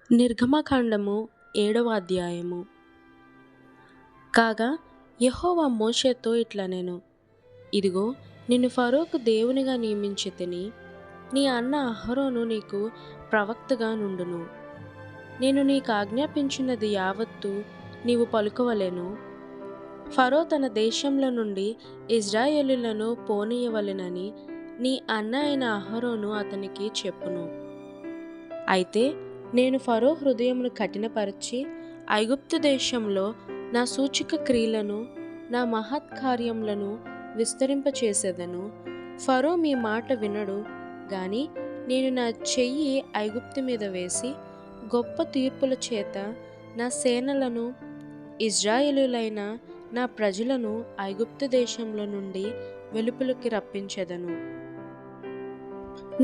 నిర్గమకాండము 7వ అధ్యాయము. కాగా యెహోవా మోషేతో ఇట్లనెను, ఇదిగో, నిన్ను ఫరోకు దేవునిగా నియమించితిని. నీ అన్న అహరోను నీకు ప్రవక్తగా నుండును. నేను నీకాజ్ఞాపించినది యావత్తు నీవు పలుకవలెను. ఫరో తన దేశంలో నుండి ఇశ్రాయేలీయులను పోనీయవలెనని నీ అన్న అయిన అహరోను అతనికి చెప్పును. అయితే నేను ఫరో హృదయమును కఠినపరచి ఐగుప్తు దేశంలో నా సూచక క్రియలను, నా మహత్కార్యములను విస్తరింపచేసేదను. ఫరో మీ మాట వినడు గాని నేను నా చెయ్యి ఐగుప్తు మీద వేసి గొప్ప తీర్పుల చేత నా సేనలను, ఇశ్రాయేలీయులైన నా ప్రజలను ఐగుప్తు దేశంలో నుండి వెలుపలికి రప్పించెదను.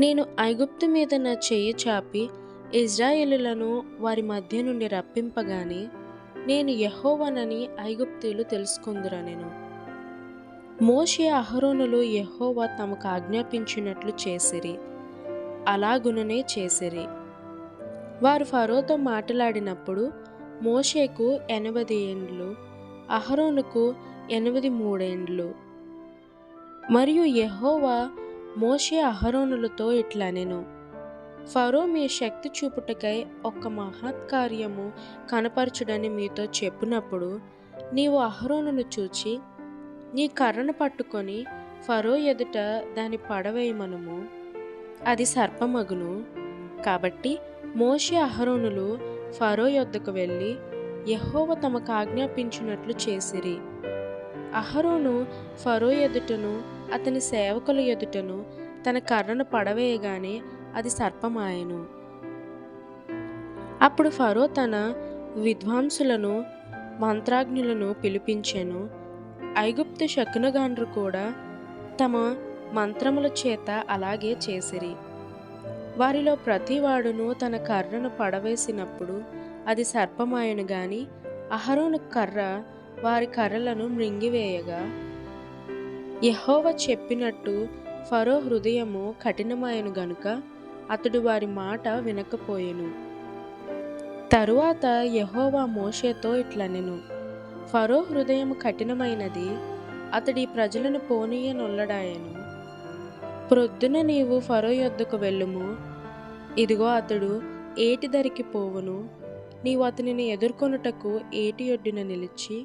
నేను ఐగుప్తు మీద నా చెయ్యి చాపి ఇశ్రాయేలీయులను వారి మధ్య నుండి రప్పింపగానే నేను యెహోవానని ఐగుప్తీయులు తెలుసుకొందురనెను. మోషే అహరోనులు యెహోవా తమకు ఆజ్ఞాపించినట్లు చేసిరి. అలాగుననే చేసిరి. వారు ఫరోతో మాట్లాడినప్పుడు మోషేకు 80 ఏండ్లు, అహరోనుకు 83 ఏండ్లు. మరియు యెహోవా మోషే అహరోనులతో ఇట్లనెను, ఫరో మీ శక్తి చూపుటకై ఒక్క మహత్కార్యము కనపరచుడని మీతో చెప్పినప్పుడు నీవు అహరోనును చూచి నీ కర్రను పట్టుకొని ఫరో ఎదుట దాని పడవేయమనుము, అది సర్పమగును. కాబట్టి మోషే అహరోనులు ఫరో యొద్దకు వెళ్ళి యెహోవా తమకు ఆజ్ఞాపించినట్లు చేసిరి. అహరోను ఫరో ఎదుటను అతని సేవకుల ఎదుటను తన కర్రను పడవేయగానే అది సర్పమాయెను. అప్పుడు ఫరో తన విద్వాంసులను, మంత్రజ్ఞులను పిలిపించెను. ఐగుప్తు శకునగాండ్రు కూడా తమ మంత్రముల చేత అలాగే చేసిరి. వారిలో ప్రతివాడును తన కర్రను పడవేసినప్పుడు అది సర్పమాయెను గాని అహరోను కర్ర వారి కర్రలను మృంగివేయగా, యెహోవా చెప్పినట్టు ఫరో హృదయము కఠినమాయెను గనుక అతడు వారి మాట వినకపోయెను. తరువాత యెహోవా మోషేతో ఇట్లనెను, ఫరో హృదయము కఠినమైనది, అతడి ప్రజలను పోనీయనొల్లడాయెను. ప్రొద్దున నీవు ఫరో యొద్దకు వెళ్ళుము. ఇదిగో, అతడు ఏటి దరికి పోవును. నీవు అతనిని ఎదుర్కొనుటకు ఏటి ఒడ్డున నిలిచి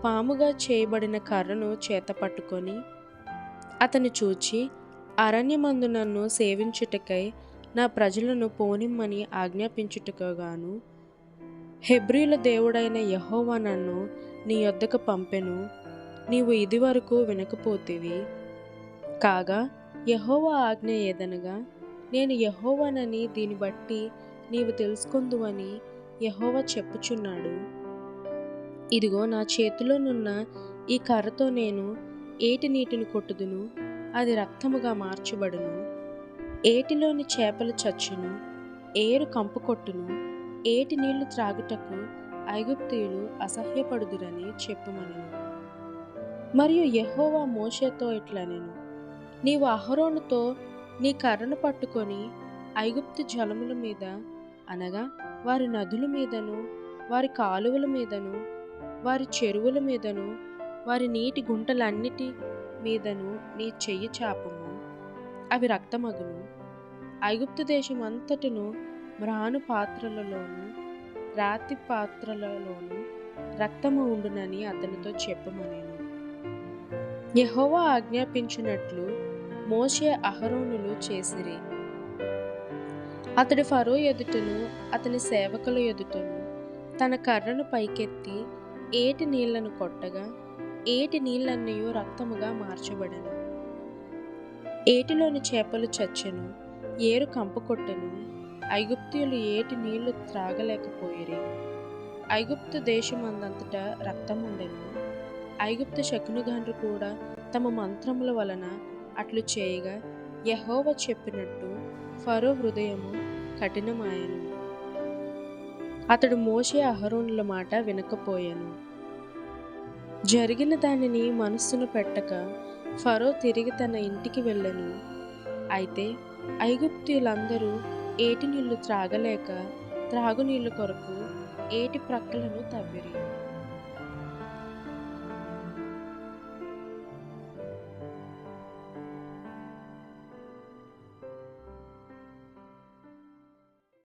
పాముగా చేయబడిన కర్రను చేతపట్టుకొని అతని చూచి, అరణ్యమందు నన్ను సేవించుటకై నా ప్రజలను పోనిమ్మని ఆజ్ఞాపించుటకుగాను హెబ్రీయుల దేవుడైన యెహోవా నన్ను నీ యొద్దకు పంపెను. నీవు ఇదివరకు వినకపోతివి. కాగా యెహోవా ఆజ్ఞ ఏదనగా, నేను యెహోవానని దీని బట్టి నీవు తెలుసుకొందువని యెహోవా చెప్పుచున్నాడు. ఇదిగో, నా చేతిలోనున్న ఈ కర్రతో నేను ఏటి నీటిని కొట్టుదును, అది రక్తముగా మార్చబడును. ఏటిలోని చేపలు చచ్చును, ఏరు కంపు కొట్టును. ఏటి నీళ్లు త్రాగుటకు ఐగుప్తీయులు అసహ్యపడుదురని చెప్పుమనెను. మరియు యెహోవా మోషేతో ఇట్లనెను, నీవు అహరోనుతో నీ కర్రను పట్టుకొని ఐగుప్తు జలముల మీద, అనగా వారి నదుల మీదను, వారి కాలువల మీదను, వారి చెరువుల మీదను, వారి నీటి గుంటలన్నిటి మీదను నీ చెయ్యి చాపము, అవి రక్తమగును. ఐగుప్తు దేశం అంతటను మ్రాను పాత్రలలోను రాతి పాత్రలలోను రక్తము ఉండునని అతనితో చెప్పుమనెను. యెహోవా ఆజ్ఞాపించినట్లు మోషే అహరోనులు చేసిరి. అతడు ఫరో ఎదుటను అతని సేవకుల ఎదుటను తన కర్రను పైకెత్తి ఏటి నీళ్లను కొట్టగా ఏటి నీళ్లన్నయూ రక్తముగా మార్చబడెను. ఏటిలోని చేపలు చచ్చెను, ఏరు కంపు కొట్టెను. ఐగుప్తీయులు ఏటి నీళ్లు త్రాగలేకపోయిరి. ఐగుప్తు దేశమందంతటా రక్తముండెను. ఐగుప్తు శకునగాండ్రు కూడా తమ మంత్రముల వలన అట్లు చేయగా యెహోవా చెప్పినట్టు ఫరో హృదయము కఠినమాయెను. అతడు మోషే అహరోనుల మాట వినకపోయెను. జరిగిన దానిని మనస్సును పెట్టక ఫరో తిరిగి తన ఇంటికి వెళ్ళెను. అయితే ఐగుప్తీయులందరూ ఏటి నీళ్లు త్రాగలేక త్రాగునీళ్లు కొరకు ఏటి ప్రక్కలను తవ్విరి.